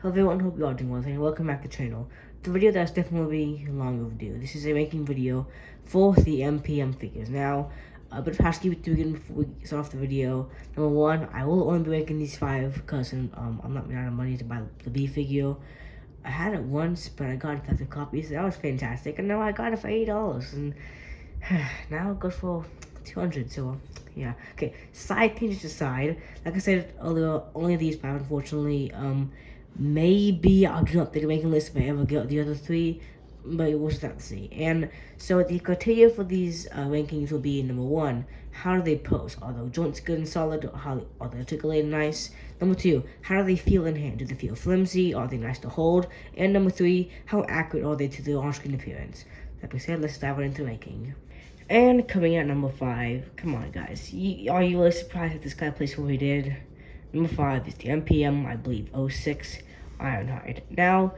Hello everyone, hope you all doing well today. Welcome back to the channel. The video that's definitely long overdue. This is a ranking video for the MPM figures. Now, a bit of housekeeping to begin before we start off the video. Number one, I will only be ranking these 5 because I'm not running out of money to buy the B figure. I had it once, but I got 1,000 copies. So that was fantastic, and now I got it for $80, and now it goes for 200. So yeah, okay. Side tangents aside, like I said earlier, only these 5, unfortunately. Maybe I'll do up the ranking list if I ever get the other 3, but we'll just have to see. And so the criteria for these rankings will be: number 1, how do they pose? Are the joints good and solid? How are they articulated nice? Number 2, how do they feel in hand? Do they feel flimsy? Are they nice to hold? And number 3, how accurate are they to the on-screen appearance? Like I said, let's dive right into ranking. And coming at number 5, come on guys, are you really surprised that this guy placed where he did? Number 5 is the MPM, I believe, 06 Ironhide. Now,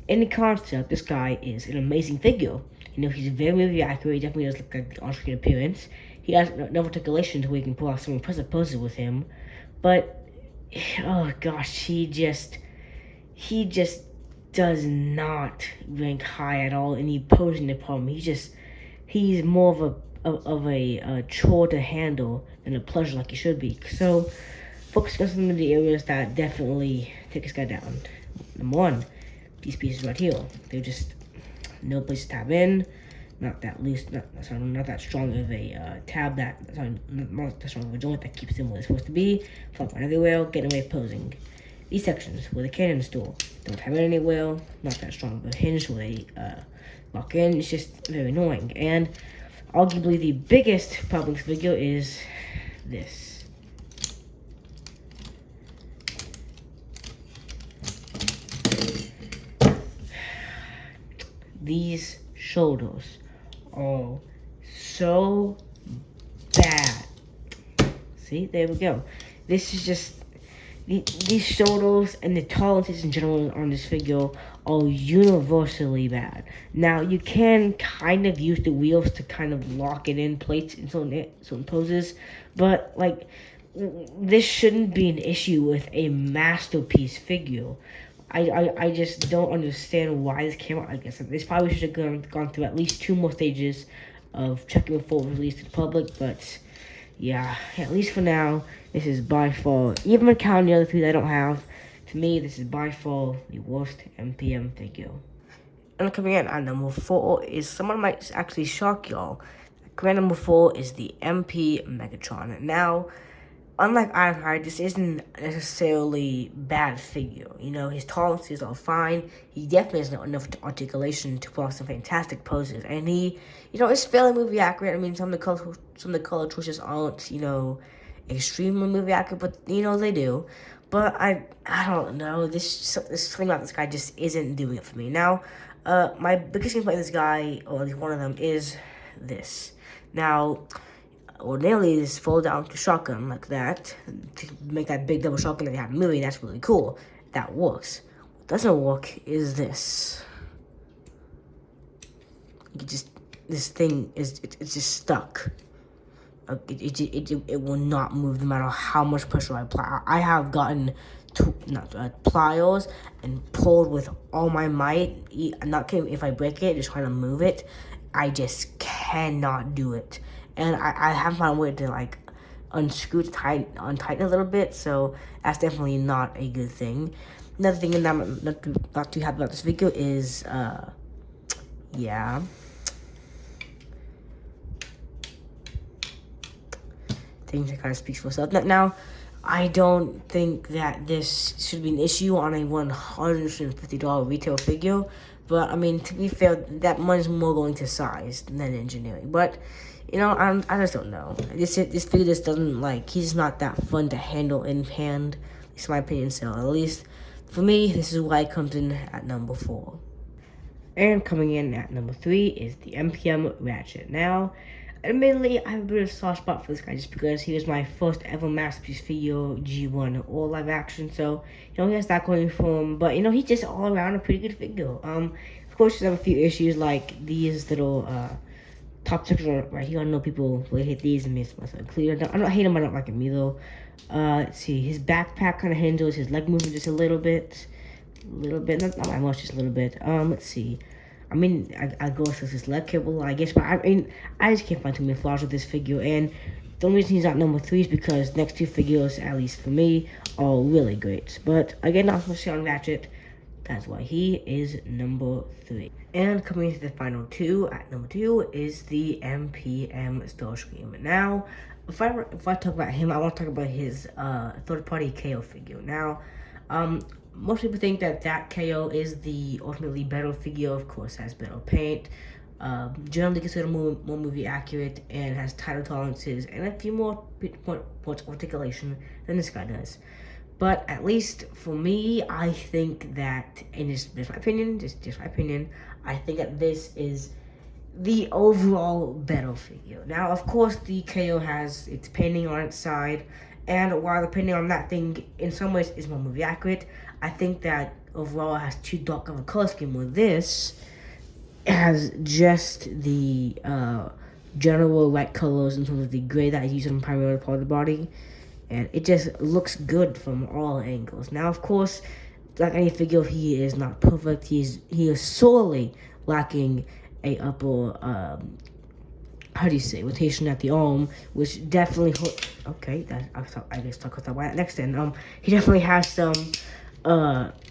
in the concept, this guy is an amazing figure. You know, he's very, very accurate. He definitely does look like the on-screen appearance. He has no articulation to where you can pull off some impressive poses with him. But, oh gosh, he just does not rank high at all in the posing department. He's more of a chore to handle than a pleasure like he should be. So, focusing on some of the areas that definitely take this guy down. Number 1, these pieces right here. They're just no place to tab in. Not that not that strong of a tab not that strong of a joint that keeps them where it's supposed to be. Flop right everywhere, getting away posing. These sections where the cannon store don't have it anywhere. Not that strong of a hinge where they lock in. It's just very annoying. And arguably the biggest problem with this video is this. These shoulders are so bad. See, there we go. This is just these shoulders and the tolerances in general on this figure are universally bad. Now you can kind of use the wheels to kind of lock it in place in certain poses, but like this shouldn't be an issue with a masterpiece figure. I just don't understand why this came out like this. This probably should have gone through at least 2 more stages of checking before it was released to the public, but yeah, at least for now, this is by far, even counting the other 3 that I don't have, to me, this is by far the worst MPM figure. And coming in at number 4 is someone might actually shock y'all. Coming number 4 is the MP Megatron. Now, unlike Ironhide, this isn't necessarily bad figure. You know, his tolerances are fine. He definitely has enough articulation to pull off some fantastic poses, and he, you know, is fairly movie accurate. I mean, some of the color choices aren't, you know, extremely movie accurate, but you know they do. But I don't know. This thing about this guy just isn't doing it for me. Now, my biggest complaint with this guy, or at least one of them, is this. Now, ordinarily this fold down to shotgun like that to make that big double shotgun that they have in the movie. That's really cool. That works. What doesn't work is this. This thing is it's just stuck. It will not move no matter how much pressure I apply. I have gotten pliers and pulled with all my might. I'm not kidding. If I break it, just trying to move it, I just cannot do it. And I haven't found a way to like unscrew it, untighten a little bit, so that's definitely not a good thing. Another thing that I'm not too happy about this video is, yeah. Things that kind of speaks for itself. Now, I don't think that this should be an issue on a $150 retail figure, but I mean, to be fair, that money's more going to size than engineering. But you know, I just don't know. This figure just doesn't he's not that fun to handle in hand. At least in my opinion. So at least for me, this is why it comes in at number 4. And coming in at number 3 is the MPM Ratchet. Now, admittedly, I have a bit of a soft spot for this guy just because he was my first ever masterpiece figure G1 or live action. So, you know, he has that going for him. But, you know, he's just all around a pretty good figure. Of course, he has a few issues like these little top section right here. I know people really hate these and makes myself clear. I don't hate them, I don't like them either. Let's see, his backpack kind of hinders his leg movement just a little bit. a little bit, not that much, just a little bit. Let's see. I mean, I go with this leg cable, I guess, but I mean, I just can't find too many flaws with this figure, and the only reason he's not number 3 is because next 2 figures, at least for me, are really great. But again, not for Young Ratchet, that's why he is number 3. And coming to the final 2, at number 2 is the MPM Starscream. Now, if I talk about him, I want to talk about his third-party KO figure. Now, most people think that KO is the ultimately better figure. Of course, has better paint, generally considered more movie accurate, and has tighter tolerances and a few more points of articulation than this guy does. But at least for me, I think that, and just my opinion, just my opinion, I think that this is the overall better figure. Now, of course, the KO has its painting on its side, and while the painting on that thing in some ways is more movie accurate, I think that overall it has too dark of a color scheme, where this has just the general light colors in terms of the gray that is used on the primary part of the body, and it just looks good from all angles. Now, of course, like any figure, he is not perfect. He is sorely lacking a upper how do you say, rotation at the arm, which definitely okay, that I guess talk about that next then. He definitely has some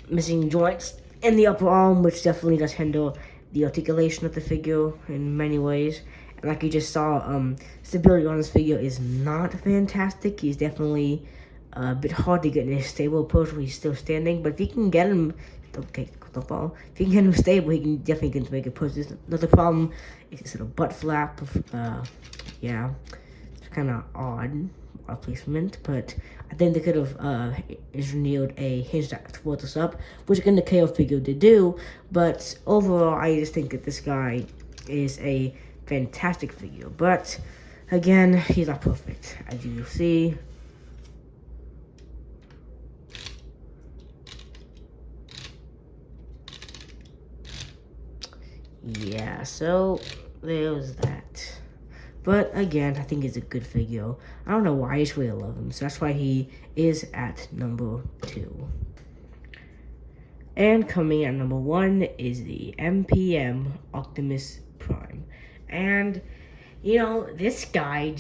missing joints in the upper arm, which definitely does hinder the articulation of the figure in many ways. And like you just saw, stability on this figure is not fantastic. He's definitely a bit hard to get in a stable pose where he's still standing, but if you can get him, okay, don't fall. If you can get him stable, he can definitely get to make a pose. Another problem is this little butt flap. Yeah, it's kind of odd placement, but I think they could have engineered a hinge that supports us up, which again the KO figure did do. But overall, I just think that this guy is a fantastic figure. But again, he's not perfect, as you will see. Yeah, so there's that. But again, I think he's a good figure. I don't know why, I just really love him. So that's why he is at number 2. And coming at number 1 is the MPM Optimus Prime. And, you know, this guy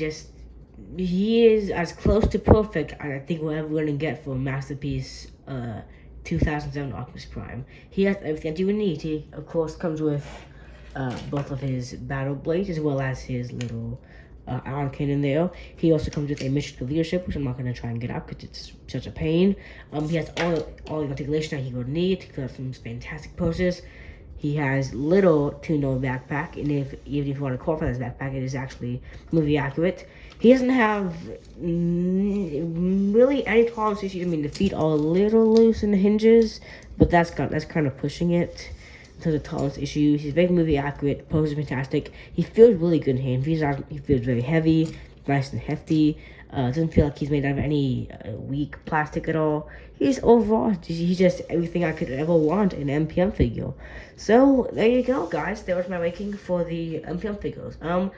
he is as close to perfect as I think we're ever going to get for a Masterpiece 2007 Optimus Prime. He has everything that you would need. He, of course, comes with both of his battle blades as well as his little ion cannon there. He also comes with a mission to leadership, which I'm not going to try and get out because it's such a pain. He has all the articulation that he would need to cut some fantastic poses. He has little to no backpack, and even if you want to qualify this backpack, it is actually movie accurate. He doesn't have really any tolerance issues. I mean, the feet are a little loose in the hinges, but that's kind of pushing it. In terms of tolerance issues, he's very movie accurate. Pose is fantastic. He feels really good in hand. He feels very heavy, nice and hefty. Doesn't feel like he's made out of any weak plastic at all. He's just everything I could ever want in an MPM figure. So there you go, guys. That was my ranking for the MPM figures. I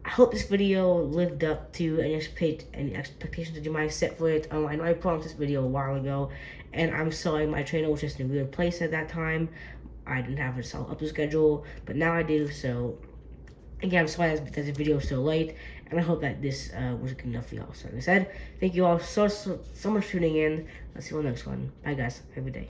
hope this video lived up to any expectations that you might have set for it. I know I promised this video a while ago, and I'm sorry my channel was just in a weird place at that time. I didn't have a solid upload schedule, but now I do. So again, I'm sorry that the video is so late, and I hope that this was good enough for y'all. So like I said, thank you all so much for tuning in. Let's see you on the next one. Bye guys, have a good day.